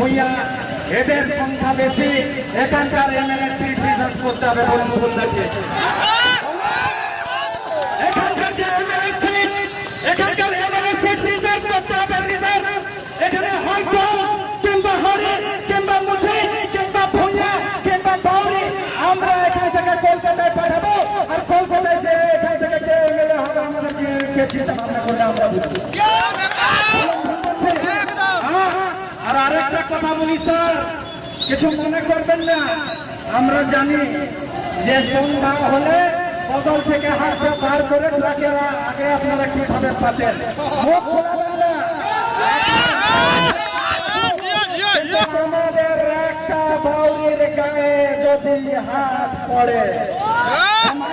ভূঁইয়া এদের সংখ্যা বেশি। এখানকার এমএলএ সিট রিজার্ভ করতে হবে বলুন খুলনাকে। এখানকার যে এমএলএ সিট, এখানকার এমএলএ সিট রিজার্ভ করতে হবে। রিজার্ভ এখানে হয়তো কিংবা হরি কিংবা মুঠি কিংবা ভূঁইয়া কিংবা বাউরি আমরা এখান থেকে কলকাতায় পাঠাবো। আর কলকাতায় যে এখান থেকে কে এমএলএ হবে আমাদেরকে চিন্তা ভাবনা করলে আমরা বুঝবো। আর আরেকটা কথা বলি স্যার, কিছু মনে করবেন না। আমরা জানি যে সন্ধ্যা হলে বদল থেকে হাতটা বার করে ট্রাকেরা আগে আপনারা কিভাবে পাতেন, মুখ খোলাবেন না। আমাদের একটা বাউরির গায়ে যদি হাত পড়ে আমার